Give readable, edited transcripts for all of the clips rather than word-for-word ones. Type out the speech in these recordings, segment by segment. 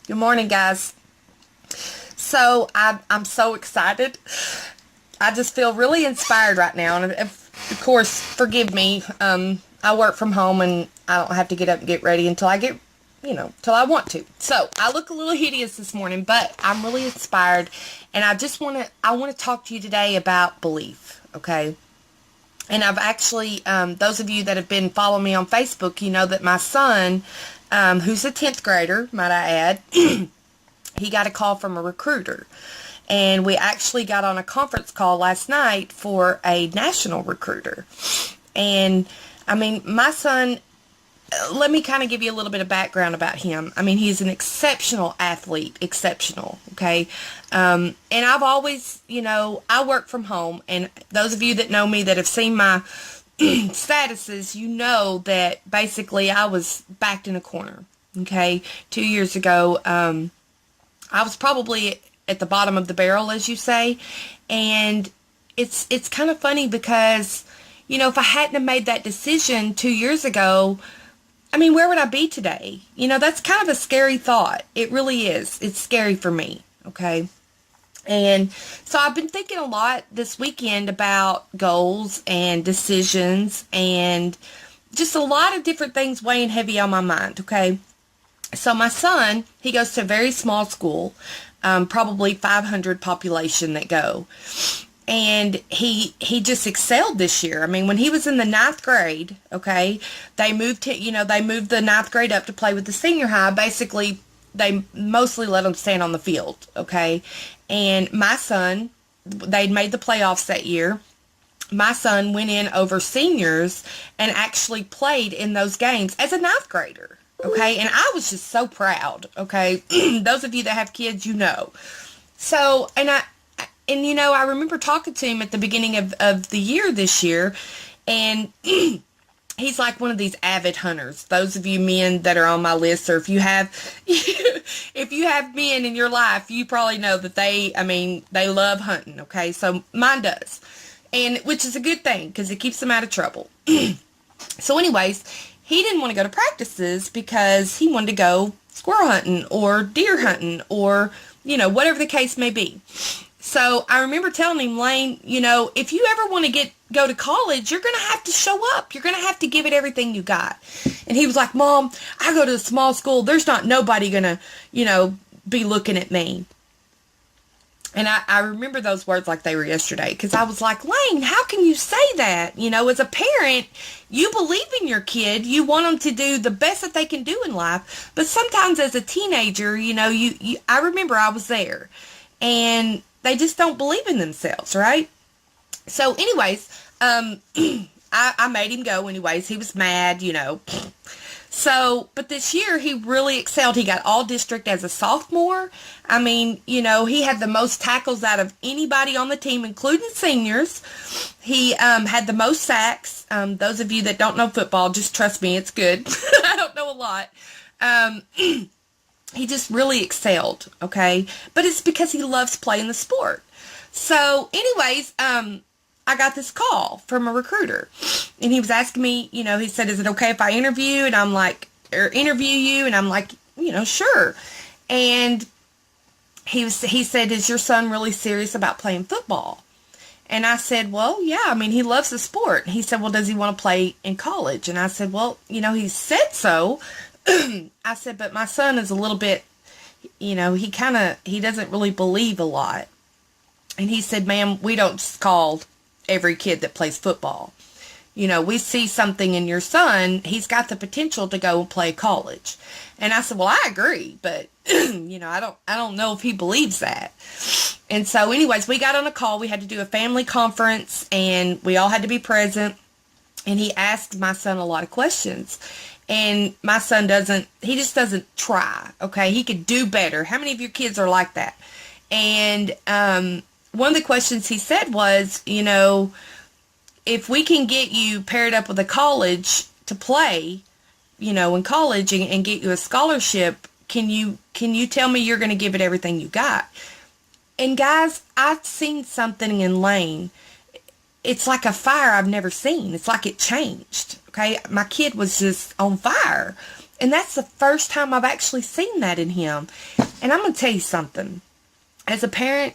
Good morning, guys. I'm so excited. I just feel really inspired right now. And of course, forgive me. I work from home and I don't have to get up and get ready until till I want to. So I look a little hideous this morning, but I'm really inspired. And I want to talk to you today about belief. Okay. And I've actually, those of you that have been following me on Facebook, you know that my son, who's a 10th grader, might I add, he got a call from a recruiter. And we actually got on a conference call last night for a national recruiter. And I mean, my son, let me kind of give you a little bit of background about him. I mean, he's an exceptional athlete, exceptional, okay? And I've always, I work from home, and those of you that know me that have seen my statuses, you know that basically I was backed in a corner, okay? 2 years ago, I was probably at the bottom of the barrel, as you say, and it's kind of funny because, if I hadn't have made that decision 2 years ago, I mean, where would I be today? That's kind of a scary thought. It really is. It's scary for me, okay? And so I've been thinking a lot this weekend about goals and decisions and just a lot of different things weighing heavy on my mind, okay? So my son, he goes to a very small school, probably 500 population that go. And he just excelled this year. I mean, when he was in the ninth grade, okay, they moved the ninth grade up to play with the senior high. Basically, they mostly let him stand on the field, okay. And my son, they'd made the playoffs that year. My son went in over seniors and actually played in those games as a ninth grader, okay. And I was just so proud, okay. Those of you that have kids, So, I remember talking to him at the beginning of the year this year, and he's like one of these avid hunters. Those of you men that are on my list, or if you have, if you have men in your life, you probably know that they love hunting, okay? So mine does, and which is a good thing because it keeps them out of trouble. So anyways, he didn't want to go to practices because he wanted to go squirrel hunting or deer hunting or, whatever the case may be. So I remember telling him, Lane, if you ever want to go to college, you're going to have to show up. You're going to have to give it everything you got. And he was like, Mom, I go to a small school. There's not nobody going to, be looking at me. And I remember those words like they were yesterday because I was like, Lane, how can you say that? As a parent, you believe in your kid. You want them to do the best that they can do in life. But sometimes as a teenager, I remember I was there. And they just don't believe in themselves, right? So anyways, I made him go anyways. He was mad, So, but this year he really excelled. He got all district as a sophomore. I mean, he had the most tackles out of anybody on the team, including seniors. He had the most sacks. Those of you that don't know football, just trust me, it's good. I don't know a lot. He just really excelled, okay? But it's because he loves playing the sport. So, anyways, I got this call from a recruiter. And he was asking me, he said, is it okay if I interview you? And I'm like, or interview you? And I'm like, sure. And he said, is your son really serious about playing football? And I said, well, yeah, I mean, he loves the sport. And he said, well, does he want to play in college? And I said, well, he said so. I said, but my son is a little bit, he doesn't really believe a lot. And he said, ma'am, we don't just call every kid that plays football. We see something in your son. He's got the potential to go and play college. And I said, well, I agree, but, I don't know if he believes that. And so anyways, we got on a call. We had to do a family conference and we all had to be present. And he asked my son a lot of questions. And my son he just doesn't try, okay? He could do better. How many of your kids are like that? And one of the questions he said was, if we can get you paired up with a college to play, in college and get you a scholarship, can you tell me you're going to give it everything you got? And guys, I've seen something in Lane. It's like a fire I've never seen. It's like it changed. Okay, my kid was just on fire. And that's the first time I've actually seen that in him. And I'm going to tell you something. As a parent,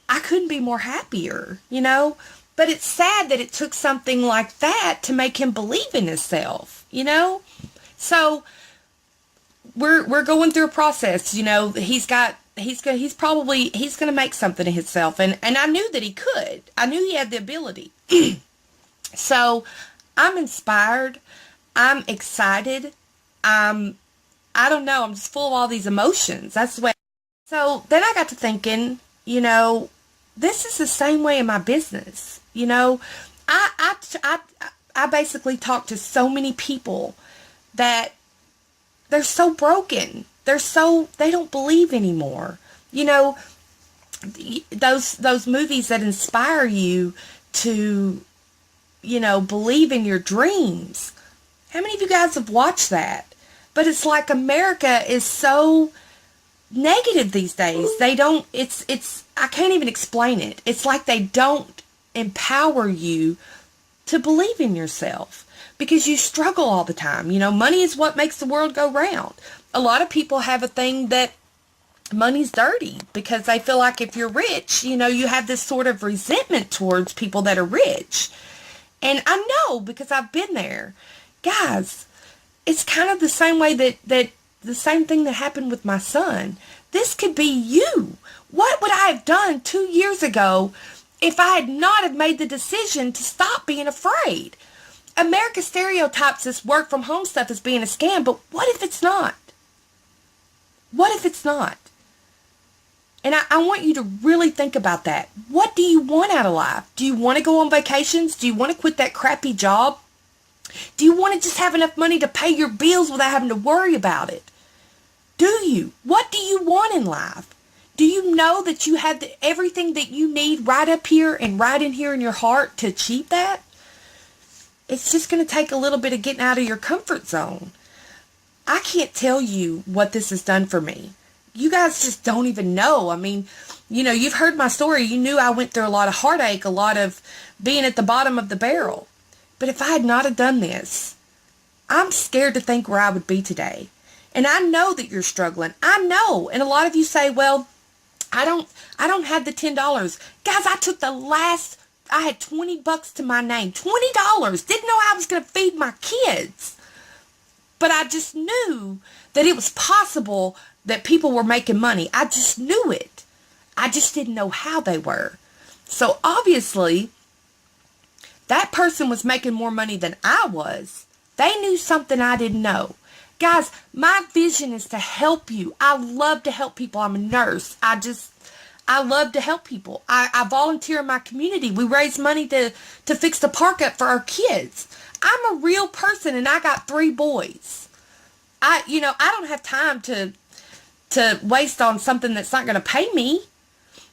I couldn't be more happier, you know? But it's sad that it took something like that to make him believe in himself, you know? So we're going through a process, you know. He's going to make something of himself, and I knew that he could. I knew he had the ability. So I'm inspired. I'm excited. I don't know. I'm just full of all these emotions. That's the way. So then I got to thinking, you know, this is the same way in my business. You know, I basically talk to so many people that they're so broken. They don't believe anymore. You know, those movies that inspire you to, you know, believe in your dreams. How many of you guys have watched that? But it's like America is so negative these days. They don't, I can't even explain it. It's like they don't empower you to believe in yourself because you struggle all the time. You know, money is what makes the world go round. A lot of people have a thing that money's dirty because they feel like if you're rich, you know, you have this sort of resentment towards people that are rich. And I know because I've been there. Guys, it's kind of the same way that the same thing that happened with my son. This could be you. What would I have done 2 years ago if I had not have made the decision to stop being afraid? America stereotypes this work from home stuff as being a scam, but what if it's not? What if it's not? And I want you to really think about that. What do you want out of life? Do you want to go on vacations? Do you want to quit that crappy job? Do you want to just have enough money to pay your bills without having to worry about it? Do you? What do you want in life? Do you know that you have everything that you need right up here and right in here in your heart to achieve that? It's just going to take a little bit of getting out of your comfort zone. I can't tell you what this has done for me. You guys just don't even know. I mean, you know, you've heard my story. You knew I went through a lot of heartache, a lot of being at the bottom of the barrel. But if I had not have done this, I'm scared to think where I would be today. And I know that you're struggling. I know. And a lot of you say, well, I don't have the $10. Guys, I had $20 to my name. $20. Didn't know I was going to feed my kids. But I just knew that it was possible that people were making money. I just knew it. I just didn't know how they were. So obviously, that person was making more money than I was. They knew something I didn't know. Guys, my vision is to help you. I love to help people. I'm a nurse. I love to help people. I volunteer in my community. We raise money to fix the park up for our kids. I'm a real person and I got 3 boys. I don't have time to waste on something that's not going to pay me.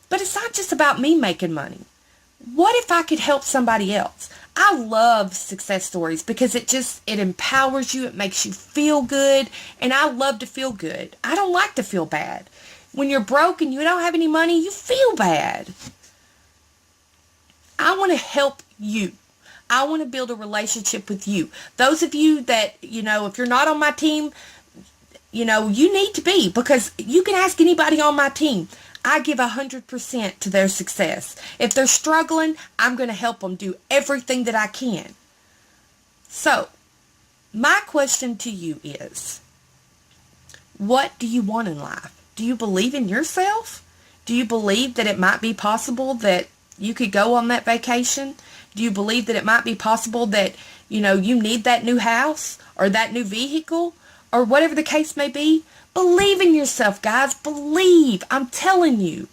But it's not just about me making money. What if I could help somebody else? I love success stories because it empowers you. It makes you feel good. And I love to feel good. I don't like to feel bad. When you're broke and you don't have any money, you feel bad. I want to help you. I want to build a relationship with you. Those of you that, you know, if you're not on my team, you know, you need to be, because you can ask anybody on my team. I give 100% to their success. If they're struggling, I'm going to help them do everything that I can. So, my question to you is, what do you want in life? Do you believe in yourself? Do you believe that it might be possible that you could go on that vacation? Do you believe that it might be possible that, you know, you need that new house or that new vehicle or whatever the case may be? Believe in yourself, guys. Believe. I'm telling you.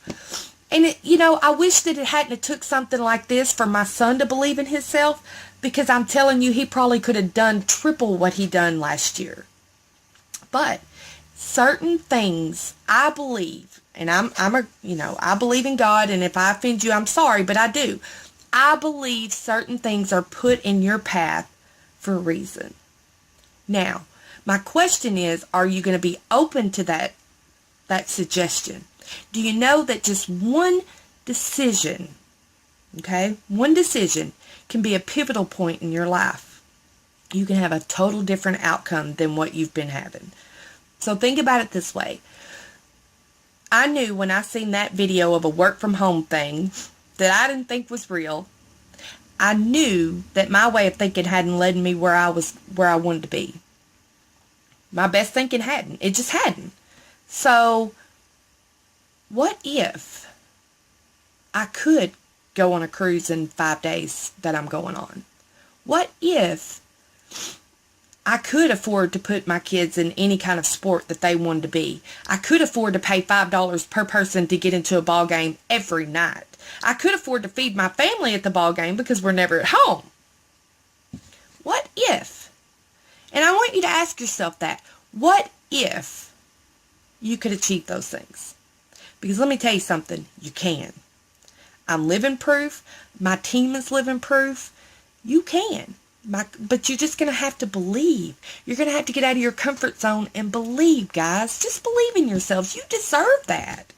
And, I wish that it hadn't took something like this for my son to believe in himself, because I'm telling you, he probably could have done triple what he done last year. But certain things, I believe, and I believe in God, and if I offend you, I'm sorry, but I do. I believe certain things are put in your path for a reason. Now, my question is, are you going to be open to that suggestion? Do you know that just one decision, one decision can be a pivotal point in your life? you can have a total different outcome than what you've been having. So think about it this way. I knew when I seen that video of a work from home thing that I didn't think was real. I knew that my way of thinking hadn't led me where I wanted to be. My best thinking hadn't. It just hadn't. So, what if I could go on a cruise in 5 days that I'm going on? What if I could afford to put my kids in any kind of sport that they wanted to be? I could afford to pay $5 per person to get into a ball game every night. I could afford to feed my family at the ball game because we're never at home. What if? And I want you to ask yourself that. What if you could achieve those things? Because let me tell you something, you can. I'm living proof. My team is living proof. You can. But you're just going to have to believe. You're going to have to get out of your comfort zone and believe, guys. Just believe in yourselves. You deserve that.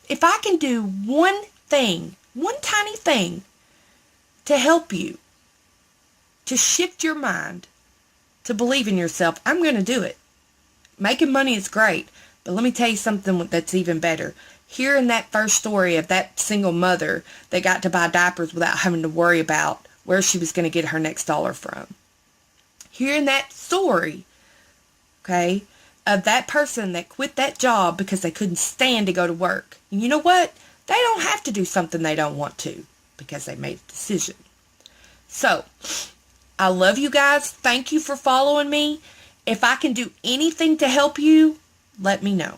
If I can do one thing, one tiny thing, to help you, to shift your mind, to believe in yourself, I'm going to do it. Making money is great, but let me tell you something that's even better. Hearing that first story of that single mother that got to buy diapers without having to worry about where she was going to get her next dollar from. Hearing that story, okay, of that person that quit that job because they couldn't stand to go to work. And you know what? They don't have to do something they don't want to because they made a decision. So, I love you guys. Thank you for following me. If I can do anything to help you, let me know.